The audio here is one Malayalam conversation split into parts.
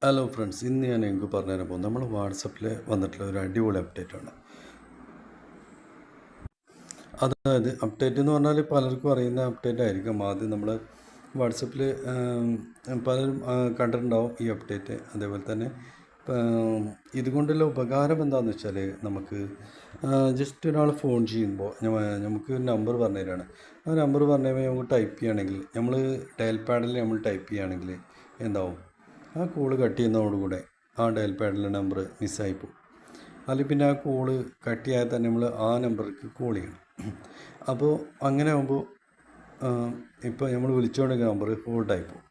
ഹലോ ഫ്രണ്ട്സ്, ഇന്ന് ഞാൻ നിങ്ങൾക്ക് പറഞ്ഞുതരാൻ പോകുന്നത് നമ്മൾ വാട്സപ്പിൽ വന്നിട്ടുള്ള ഒരു അടിപൊളി അപ്ഡേറ്റാണ്. അതായത് അപ്ഡേറ്റ് എന്ന് പറഞ്ഞാൽ പലർക്കും അറിയുന്ന അപ്ഡേറ്റ് ആയിരിക്കും. ആദ്യം നമ്മൾ വാട്സപ്പിൽ പലരും കണ്ടിട്ടുണ്ടാവും ഈ അപ്ഡേറ്റ്. അതേപോലെ തന്നെ ഇതുകൊണ്ടുള്ള ഉപകാരം എന്താണെന്ന് വെച്ചാൽ നമുക്ക് ജസ്റ്റ് ഒരാൾ ഫോൺ ചെയ്യുമ്പോൾ നമുക്ക് ഒരു നമ്പർ പറഞ്ഞു തരാണ്. ആ നമ്പർ പറഞ്ഞു കഴിഞ്ഞാൽ നമുക്ക് ടൈപ്പ് ചെയ്യുകയാണെങ്കിൽ നമ്മൾ ഡയൽ പാഡിൽ നമ്മൾ ടൈപ്പ് ചെയ്യുകയാണെങ്കിൽ എന്താവും, ആ കോള് കട്ട് ചെയ്യുന്നതോടുകൂടെ ആ ഡയൽ പാഡിലെ നമ്പർ മിസ്സായിപ്പോവും. അല്ലെങ്കിൽ പിന്നെ ആ കോള് കട്ട് ചെയ്യാതെ തന്നെ നമ്മൾ ആ നമ്പർക്ക് കോൾ ചെയ്യണം. അപ്പോൾ അങ്ങനെ ആകുമ്പോൾ ഇപ്പോൾ നമ്മൾ വിളിച്ചുകൊണ്ടിരിക്കുന്ന നമ്പർ ഹോൾഡായി പോകും.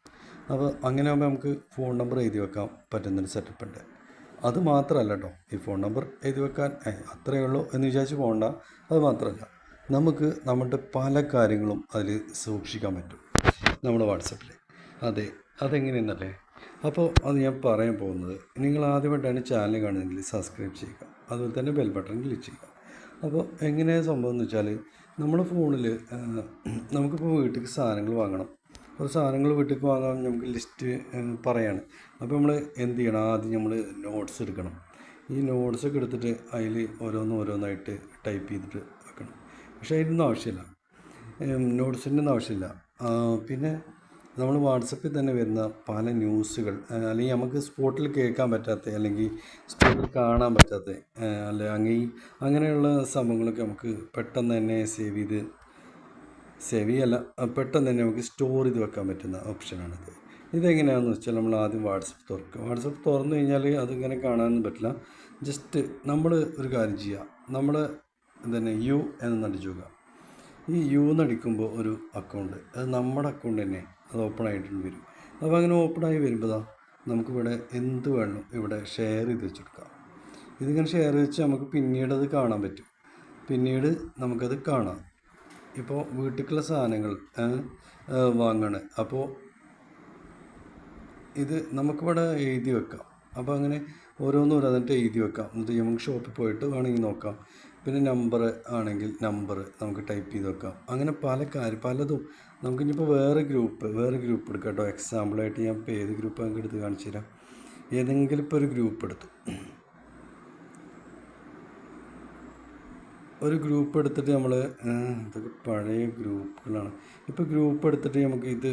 അപ്പോൾ അങ്ങനെ ആകുമ്പോൾ നമുക്ക് ഫോൺ നമ്പർ എഴുതി വെക്കാൻ പറ്റുന്നൊരു സെറ്റപ്പ് ഉണ്ട്. അത് മാത്രമല്ല കേട്ടോ, ഈ ഫോൺ നമ്പർ എഴുതി വെക്കാൻ അത്രയേ ഉള്ളൂ എന്ന് വിചാരിച്ച് പോകണ്ട. അത് മാത്രമല്ല, നമുക്ക് നമ്മുടെ പല കാര്യങ്ങളും അതിൽ സൂക്ഷിക്കാൻ പറ്റും നമ്മുടെ വാട്സപ്പിൽ. അതെങ്ങനെയെന്നല്ലേ. അപ്പോൾ അത് ഞാൻ പറയാൻ പോകുന്നത്, നിങ്ങൾ ആദ്യമായിട്ടാണ് ചാനൽ കാണുന്നതെങ്കിൽ സബ്സ്ക്രൈബ് ചെയ്യുക, അതുപോലെ തന്നെ ബെൽ ബട്ടൺ ക്ലിക്ക് ചെയ്യുക. അപ്പോൾ എങ്ങനെയാണ് സംഭവം എന്ന് വെച്ചാൽ, നമ്മുടെ ഫോണിൽ നമുക്കിപ്പോൾ വീട്ടിലേക്ക് സാധനങ്ങൾ വാങ്ങണം. അപ്പോൾ സാധനങ്ങൾ വീട്ടിലേക്ക് വാങ്ങാൻ നമുക്ക് ലിസ്റ്റ് പറയാണ്. അപ്പോൾ നമ്മൾ എന്ത് ചെയ്യണം, ആദ്യം നമ്മൾ നോട്ട്സ് എടുക്കണം. ഈ നോട്ട്സൊക്കെ എടുത്തിട്ട് അതിൽ ഓരോന്നായിട്ട് ടൈപ്പ് ചെയ്തിട്ട് വെക്കണം. പക്ഷേ അതിനൊന്നും ആവശ്യമില്ല, നോട്ട്സിൻ്റെ ഒന്നും ആവശ്യമില്ല. പിന്നെ നമ്മൾ വാട്സപ്പിൽ തന്നെ വരുന്ന പല ന്യൂസുകൾ, അല്ലെങ്കിൽ നമുക്ക് സ്പോട്ടിൽ കേൾക്കാൻ പറ്റാത്ത, അല്ലെങ്കിൽ സ്പോട്ടിൽ കാണാൻ പറ്റാത്ത, അങ്ങനെയുള്ള സംഭവങ്ങളൊക്കെ നമുക്ക് പെട്ടെന്ന് തന്നെ സേവ് ചെയ്യല്ല, പെട്ടെന്ന് തന്നെ നമുക്ക് സ്റ്റോർ ചെയ്ത് വെക്കാൻ പറ്റുന്ന ഓപ്ഷനാണിത്. ഇതെങ്ങനെയാണെന്ന് വെച്ചാൽ, നമ്മൾ ആദ്യം വാട്സപ്പ് തുറക്കുക. വാട്സപ്പ് തുറന്നു കഴിഞ്ഞാൽ അതിങ്ങനെ കാണാനൊന്നും പറ്റില്ല. ജസ്റ്റ് നമ്മൾ ഒരു കാര്യം ചെയ്യുക, നമ്മൾ തന്നെ യു എന്ന് അടിച്ചു നോക്കുക. ഈ യു എന്നടിക്കുമ്പോൾ ഒരു അക്കൗണ്ട്, അത് നമ്മുടെ അക്കൗണ്ട് തന്നെ അത് ഓപ്പൺ ആയിട്ട് വരും. അപ്പോൾ അങ്ങനെ ഓപ്പണായി വരുമ്പോൾ നമുക്കിവിടെ എന്ത് വേണം ഇവിടെ ഷെയർ ചെയ്ത് വെച്ചെടുക്കാം. ഇതിങ്ങനെ ഷെയർ വെച്ച് നമുക്ക് പിന്നീട് അത് കാണാൻ പറ്റും. പിന്നീട് നമുക്കത് കാണാം. ഇപ്പോൾ വീട്ടിലേക്കുള്ള സാധനങ്ങൾ വാങ്ങണം. അപ്പോൾ ഇത് നമുക്കിവിടെ എഴുതി വെക്കാം. അപ്പോൾ അങ്ങനെ ഓരോന്നിട്ട് എഴുതി വെക്കാം. എന്നിട്ട് നമുക്ക് ഷോപ്പിൽ പോയിട്ട് വേണമെങ്കിൽ നോക്കാം. പിന്നെ നമ്പർ ആണെങ്കിൽ നമ്പർ നമുക്ക് ടൈപ്പ് ചെയ്ത് വെക്കാം. അങ്ങനെ പലതും നമുക്കിനിപ്പോൾ വേറെ ഗ്രൂപ്പ് എടുക്കാം കേട്ടോ. എക്സാമ്പിളായിട്ട് ഞാൻ ഇപ്പോൾ ഏത് ഗ്രൂപ്പ് നമുക്ക് എടുത്ത് കാണിച്ചു തരാം. ഏതെങ്കിലും ഇപ്പോൾ ഒരു ഗ്രൂപ്പ് എടുത്തിട്ട് നമ്മൾ ഇതൊക്കെ പഴയ ഗ്രൂപ്പുകളാണ്. ഇപ്പോൾ ഗ്രൂപ്പ് എടുത്തിട്ട് നമുക്ക് ഇത്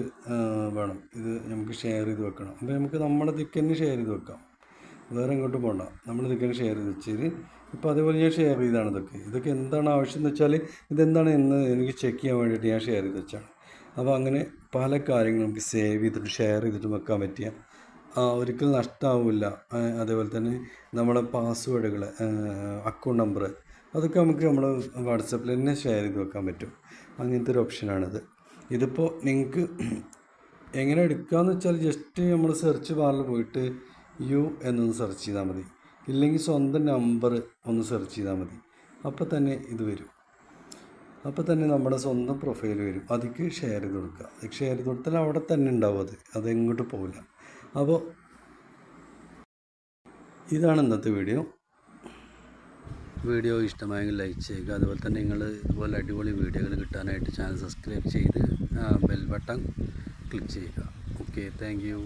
വേണം, ഇത് നമുക്ക് ഷെയർ ചെയ്ത് വെക്കണം. അപ്പോൾ നമുക്ക് നമ്മുടെ ഇതിക്ക് തന്നെ ഷെയർ ചെയ്ത് വെക്കാം, വേറെ എങ്ങോട്ടും പോകണ്ട. നമ്മൾ ഇതിക്ക് തന്നെ ഷെയർ ചെയ്ത് വെച്ചാൽ ഇപ്പോൾ അതേപോലെ ഞാൻ ഷെയർ ചെയ്താണ്. ഇതൊക്കെ എന്താണ് ആവശ്യം എന്ന് വെച്ചാൽ, ഇതെന്താണ് എന്ന് എനിക്ക് ചെക്ക് ചെയ്യാൻ വേണ്ടിയിട്ട് ഞാൻ ഷെയർ ചെയ്ത് വെച്ചാണ്. അപ്പോൾ അങ്ങനെ പല കാര്യങ്ങളും നമുക്ക് സേവ് ചെയ്തിട്ട് ഷെയർ ചെയ്തിട്ട് വെക്കാൻ പറ്റിയ, ഒരിക്കലും നഷ്ടമാവില്ല. അതേപോലെ തന്നെ നമ്മുടെ പാസ്വേഡുകൾ, അക്കൗണ്ട് നമ്പർ, അതൊക്കെ നമുക്ക് വാട്സപ്പിൽ തന്നെ ഷെയർ ചെയ്ത് വെക്കാൻ പറ്റും. അങ്ങനത്തെ ഒരു ഓപ്ഷനാണിത്. ഇതിപ്പോൾ നിങ്ങൾക്ക് എങ്ങനെ എടുക്കാമെന്ന് വെച്ചാൽ, ജസ്റ്റ് നമ്മൾ സെർച്ച് ബാറിൽ പോയിട്ട് യു എന്നൊന്ന് സെർച്ച് ചെയ്താൽ മതി. ഇല്ലെങ്കിൽ സ്വന്തം നമ്പർ ഒന്ന് സെർച്ച് ചെയ്താൽ മതി. അപ്പോൾ തന്നെ ഇത് വരും. അപ്പോൾ തന്നെ നമ്മുടെ സ്വന്തം പ്രൊഫൈൽ വരും. അതിക്ക് ഷെയർ ചെയ്ത് കൊടുക്കുക. അതിക്ക് ഷെയർ ചെയ്ത് കൊടുത്താൽ അവിടെ തന്നെ ഉണ്ടാവും, അതെങ്ങോട്ട് പോവില്ല. അപ്പോൾ ഇതാണ് ഇന്നത്തെ വീഡിയോ ഇഷ്ടമായെങ്കിൽ ലൈക്ക് ചെയ്യുക. അതുപോലെ തന്നെ നിങ്ങൾ ഇതുപോലെ അടിപൊളി വീഡിയോകൾ കിട്ടാനായിട്ട് ചാനൽ സബ്സ്ക്രൈബ് ചെയ്ത് ബെൽ ബട്ടൺ ക്ലിക്ക് ചെയ്യുക. Okay, thank you.